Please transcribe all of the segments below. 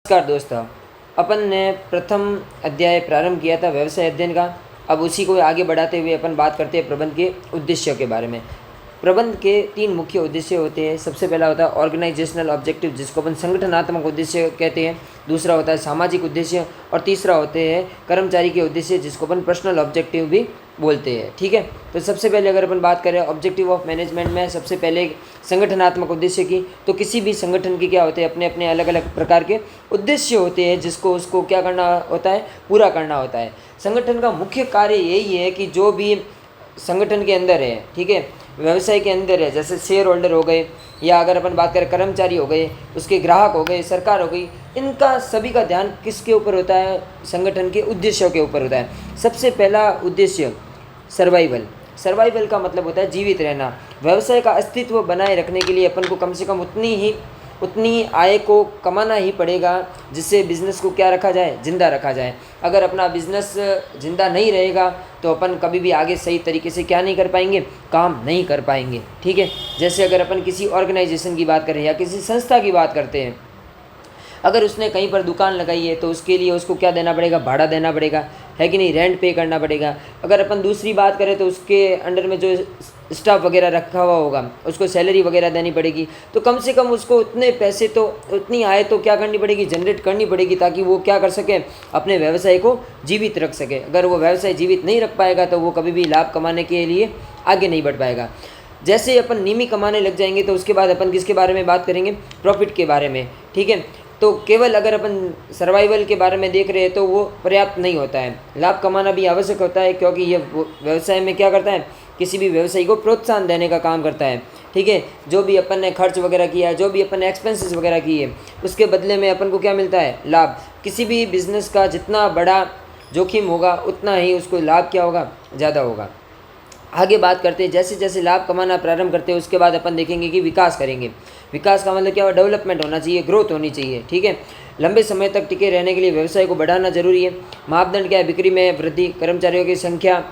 नमस्कार दोस्तों। अपन ने प्रथम अध्याय प्रारंभ किया था व्यवसाय अध्ययन का। अब उसी को आगे बढ़ाते हुए अपन बात करते हैं प्रबंध के उद्देश्यों के बारे में। प्रबंध के तीन मुख्य उद्देश्य होते हैं। सबसे पहला होता है ऑर्गेनाइजेशनल ऑब्जेक्टिव, जिसको अपन संगठनात्मक उद्देश्य कहते हैं। दूसरा होता है सामाजिक उद्देश्य और तीसरा होते हैं कर्मचारी के उद्देश्य, जिसको अपन पर्सनल ऑब्जेक्टिव भी बोलते हैं। ठीक है, तो सबसे पहले अगर अपन बात करें ऑब्जेक्टिव ऑफ मैनेजमेंट में, सबसे पहले संगठनात्मक उद्देश्य की, तो किसी भी संगठन के क्या होते हैं, अपने अपने अलग अलग प्रकार के उद्देश्य होते हैं, जिसको उसको क्या करना होता है, पूरा करना होता है। संगठन का मुख्य कार्य यही है कि जो भी संगठन के अंदर है, ठीक है, व्यवसाय के अंदर है, जैसे शेयर होल्डर हो गए, या अगर अपन बात करें कर्मचारी हो गए, उसके ग्राहक हो गए, सरकार हो गई, इनका सभी का ध्यान किसके ऊपर होता है, संगठन के उद्देश्यों के ऊपर होता है। सबसे पहला उद्देश्य सर्वाइवल। सर्वाइवल का मतलब होता है जीवित रहना। व्यवसाय का अस्तित्व बनाए रखने के लिए अपन को कम से कम उतनी आय को कमाना ही पड़ेगा, जिससे बिज़नेस को क्या रखा जाए, जिंदा रखा जाए। अगर अपना बिज़नेस जिंदा नहीं रहेगा तो अपन कभी भी आगे सही तरीके से क्या नहीं कर पाएंगे, काम नहीं कर पाएंगे। ठीक है, जैसे अगर अपन किसी ऑर्गेनाइजेशन की बात करें या किसी संस्था की बात करते हैं, अगर उसने कहीं पर दुकान लगाई है तो उसके लिए उसको क्या देना पड़ेगा, भाड़ा देना पड़ेगा, है कि नहीं, रेंट पे करना पड़ेगा। अगर अपन दूसरी बात करें तो उसके अंडर में जो स्टाफ वगैरह रखा हुआ होगा उसको सैलरी वगैरह देनी पड़ेगी। तो कम से कम उसको उतने पैसे तो, उतनी आय तो क्या करनी पड़ेगी, जनरेट करनी पड़ेगी, ताकि वो क्या कर सके, अपने व्यवसाय को जीवित रख सके। अगर वो व्यवसाय जीवित नहीं रख पाएगा तो वो कभी भी लाभ कमाने के लिए आगे नहीं बढ़ पाएगा। जैसे अपन नीमी कमाने लग जाएंगे तो उसके बाद अपन किसके बारे में बात करेंगे, प्रॉफिट के बारे में। ठीक है, तो केवल अगर अपन सर्वाइवल के बारे में देख रहे हैं तो वो पर्याप्त नहीं होता है। लाभ कमाना भी आवश्यक होता है, क्योंकि ये व्यवसाय में क्या करता है, किसी भी व्यवसायी को प्रोत्साहन देने का काम करता है। ठीक है, जो भी अपन ने खर्च वगैरह किया है, जो भी अपन ने एक्सपेंसेस वगैरह किए, उसके बदले में अपन को क्या मिलता है, लाभ। किसी भी बिजनेस का जितना बड़ा जोखिम होगा उतना ही उसको लाभ क्या होगा, ज़्यादा होगा। आगे बात करते हैं, जैसे जैसे लाभ कमाना प्रारंभ करते हैं उसके बाद अपन देखेंगे कि विकास करेंगे। विकास का मतलब क्या हो, डेवलपमेंट होना चाहिए, ग्रोथ होनी चाहिए। ठीक है, लंबे समय तक टिके रहने के लिए व्यवसाय को बढ़ाना जरूरी है। मापदंड क्या है, बिक्री में वृद्धि, कर्मचारियों की संख्या,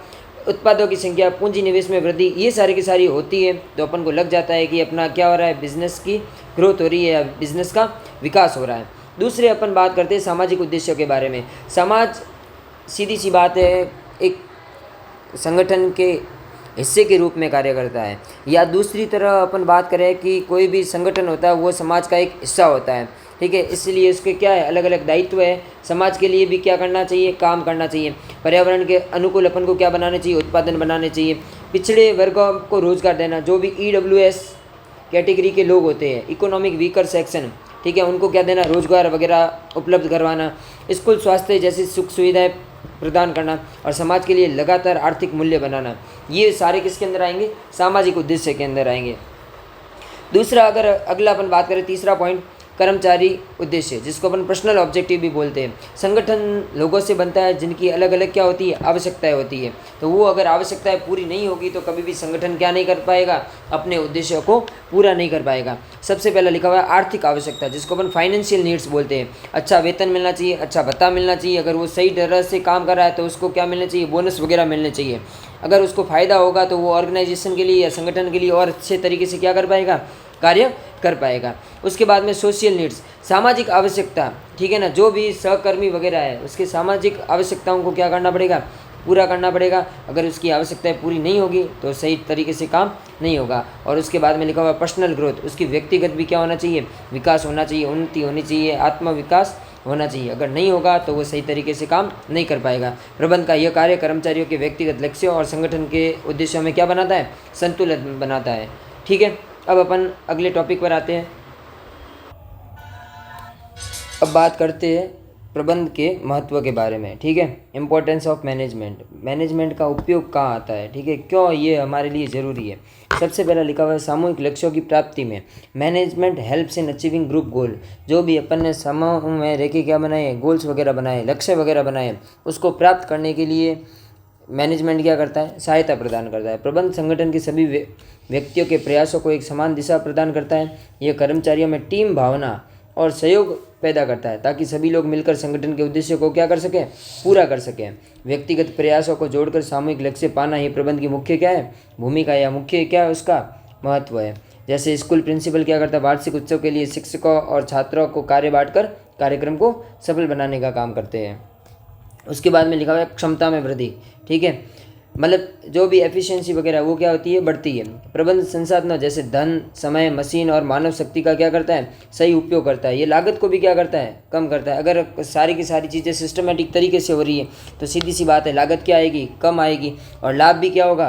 उत्पादों की संख्या, पूंजी निवेश में वृद्धि, ये सारी की सारी होती है। तो अपन को लग जाता है कि अपना क्या हो रहा है, बिजनेस की ग्रोथ हो रही है या बिजनेस का विकास हो रहा है। दूसरे अपन बात करते हैं सामाजिक उद्देश्यों के बारे में। समाज, सीधी सी बात है, एक संगठन के हिस्से के रूप में कार्य करता है। या दूसरी तरह अपन बात करें कि कोई भी संगठन होता है वो समाज का एक हिस्सा होता है। ठीक है, इसलिए उसके क्या है, अलग अलग दायित्व है। समाज के लिए भी क्या करना चाहिए, काम करना चाहिए। पर्यावरण के अनुकूल अपन को क्या बनाना चाहिए, उत्पादन बनाने चाहिए। पिछड़े वर्गों को रोजगार देना, जो भी EWS कैटेगरी के लोग होते हैं, इकोनॉमिक वीकर सेक्शन, ठीक है, उनको क्या देना, रोजगार वगैरह उपलब्ध करवाना। स्कूल, स्वास्थ्य जैसी सुख सुविधाएं प्रदान करना और समाज के लिए लगातार आर्थिक मूल्य बनाना, ये सारे किसके अंदर आएंगे, सामाजिक उद्देश्य के अंदर आएंगे। दूसरा, अगर अगला अपन बात करें, तीसरा पॉइंट, कर्मचारी उद्देश्य, जिसको अपन पर्सनल ऑब्जेक्टिव भी बोलते हैं। संगठन लोगों से बनता है जिनकी अलग अलग क्या होती है, आवश्यकताएं होती है। तो वो अगर आवश्यकताएं पूरी नहीं होगी तो कभी भी संगठन क्या नहीं कर पाएगा, अपने उद्देश्यों को पूरा नहीं कर पाएगा। सबसे पहला लिखा हुआ है आर्थिक आवश्यकता, जिसको अपन फाइनेंशियल नीड्स बोलते हैं। अच्छा वेतन मिलना चाहिए, अच्छा भत्ता मिलना चाहिए। अगर वो सही तरह से काम कर रहा है तो उसको क्या मिलना चाहिए, बोनस वगैरह मिलने चाहिए। अगर उसको फ़ायदा होगा तो वो ऑर्गेनाइजेशन के लिए या संगठन के लिए और अच्छे तरीके से क्या कर पाएगा, कार्य कर पाएगा। उसके बाद में सोशल नीड्स, सामाजिक आवश्यकता, ठीक है ना, जो भी सहकर्मी वगैरह है उसके सामाजिक आवश्यकताओं को क्या करना पड़ेगा, पूरा करना पड़ेगा। अगर उसकी आवश्यकताएं पूरी नहीं होगी तो सही तरीके से काम नहीं होगा। और उसके बाद में लिखा हुआ पर्सनल ग्रोथ, उसकी व्यक्तिगत भी क्या होना चाहिए, विकास होना चाहिए, उन्नति होनी चाहिए, आत्मविकास होना चाहिए। अगर नहीं होगा तो वो सही तरीके से काम नहीं कर पाएगा। प्रबंध का यह कार्य कर्मचारियों के व्यक्तिगत लक्ष्यों और संगठन के उद्देश्यों में क्या बनाता है, संतुलन बनाता है। ठीक है, अब अपन अगले टॉपिक पर आते हैं। अब बात करते हैं प्रबंध के महत्व के बारे में। ठीक है, इम्पोर्टेंस ऑफ मैनेजमेंट, मैनेजमेंट का उपयोग कहाँ आता है, ठीक है, क्यों ये हमारे लिए ज़रूरी है। सबसे पहला लिखा हुआ है सामूहिक लक्ष्यों की प्राप्ति में management helps in achieving group गोल। जो भी अपन ने समूह में रह के क्या बनाए, गोल्स वगैरह बनाए, लक्ष्य वगैरह बनाए, उसको प्राप्त करने के लिए मैनेजमेंट क्या करता है, सहायता प्रदान करता है। प्रबंध संगठन के सभी व्यक्तियों के प्रयासों को एक समान दिशा प्रदान करता है। यह कर्मचारियों में टीम भावना और सहयोग पैदा करता है ताकि सभी लोग मिलकर संगठन के उद्देश्य को क्या कर सकें, पूरा कर सकें। व्यक्तिगत प्रयासों को जोड़कर सामूहिक लक्ष्य पाना ही प्रबंध की मुख्य क्या है, भूमिका या मुख्य क्या है, उसका महत्व है। जैसे स्कूल प्रिंसिपल क्या करता है, वार्षिक उत्सव के लिए शिक्षकों और छात्रों को कार्य बांटकर कार्यक्रम को सफल बनाने का काम करते हैं। उसके बाद में लिखा हुआ है क्षमता में वृद्धि। ठीक है, मतलब जो भी एफिशिएंसी वगैरह वो क्या होती है, बढ़ती है। प्रबंध संसाधनों जैसे धन, समय, मशीन और मानव शक्ति का क्या करता है, सही उपयोग करता है। ये लागत को भी क्या करता है, कम करता है। अगर सारी की सारी चीज़ें सिस्टमेटिक तरीके से हो रही है तो सीधी सी बात है, लागत क्या आएगी, कम आएगी, और लाभ भी क्या होगा,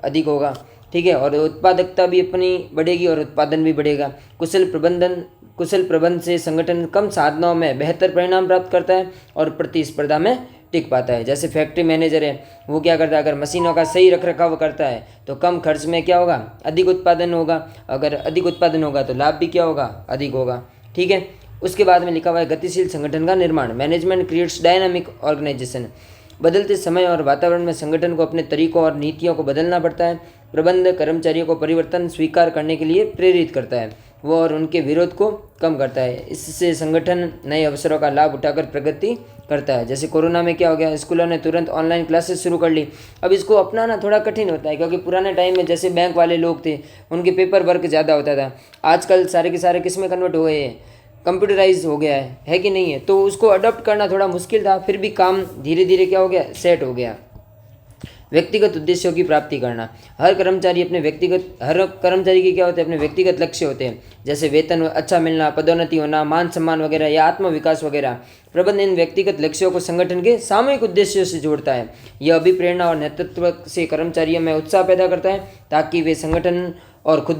अधिक होगा। ठीक है, और उत्पादकता भी अपनी बढ़ेगी और उत्पादन भी बढ़ेगा। कुशल प्रबंध से संगठन कम साधनों में बेहतर परिणाम प्राप्त करता है और प्रतिस्पर्धा में टिक पाता है। जैसे फैक्ट्री मैनेजर है, वो क्या करता है, अगर मशीनों का सही रख रखाव करता है तो कम खर्च में क्या होगा, अधिक उत्पादन होगा। अगर अधिक उत्पादन होगा तो लाभ भी क्या होगा, अधिक होगा। ठीक है, उसके बाद में लिखा हुआ है गतिशील संगठन का निर्माण। Management creates dynamic organization. बदलते समय और वातावरण में संगठन को अपने तरीकों और नीतियों को बदलना पड़ता है। प्रबंध कर्मचारियों को परिवर्तन स्वीकार करने के लिए प्रेरित करता है वो, और उनके विरोध को कम करता है। इससे संगठन नए अवसरों का लाभ उठाकर प्रगति करता है। जैसे कोरोना में क्या हो गया, स्कूलों ने तुरंत ऑनलाइन क्लासेस शुरू कर ली। अब इसको अपनाना थोड़ा कठिन होता है, क्योंकि पुराने टाइम में जैसे बैंक वाले लोग थे उनके पेपर वर्क ज़्यादा होता था। आजकल सारे के सारे किस में कन्वर्ट हो गए हैं, कंप्यूटराइज हो गया है कि नहीं है। तो उसको अडॉप्ट करना थोड़ा मुश्किल था, फिर भी काम धीरे धीरे क्या हो गया, सेट हो गया। व्यक्तिगत उद्देश्यों की प्राप्ति करना। हर कर्मचारी के क्या होते हैं, अपने व्यक्तिगत लक्ष्य होते हैं। जैसे वेतन अच्छा मिलना, पदोन्नति होना, मान सम्मान वगैरह या आत्म विकास वगैरह। प्रबंधन इन व्यक्तिगत लक्ष्यों को संगठन के सामूहिक उद्देश्यों से जोड़ता है। यह अभिप्रेरणा और नेतृत्व से कर्मचारियों में उत्साह पैदा करता है ताकि वे संगठन और खुद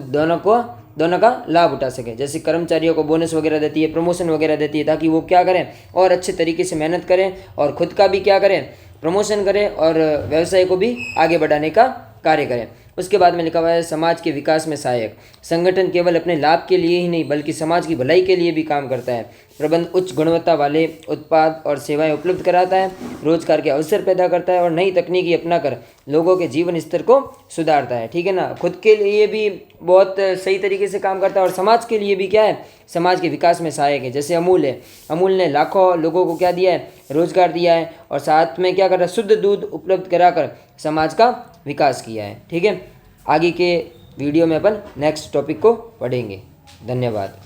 दोनों का लाभ उठा सके। जैसे कर्मचारियों को बोनस वगैरह देती है, प्रमोशन वगैरह देती है, ताकि वो क्या करें, और अच्छे तरीके से मेहनत करें और खुद का भी क्या करें, प्रमोशन करें और व्यवसाय को भी आगे बढ़ाने का कार्य करें। उसके बाद में लिखा हुआ है समाज के विकास में सहायक। संगठन केवल अपने लाभ के लिए ही नहीं बल्कि समाज की भलाई के लिए भी काम करता है। प्रबंध उच्च गुणवत्ता वाले उत्पाद और सेवाएं उपलब्ध कराता है, रोजगार के अवसर पैदा करता है और नई तकनीकी अपनाकर लोगों के जीवन स्तर को सुधारता है। ठीक है ना, खुद के लिए भी बहुत सही तरीके से काम करता है और समाज के लिए भी क्या है, समाज के विकास में सहायक है। जैसे अमूल है, अमूल ने लाखों लोगों को क्या दिया है, रोजगार दिया है, और साथ में क्या कर रहा है, शुद्ध दूध उपलब्ध कराकर समाज का विकास किया है। ठीक है, आगे के वीडियो में अपन नेक्स्ट टॉपिक को पढ़ेंगे। धन्यवाद।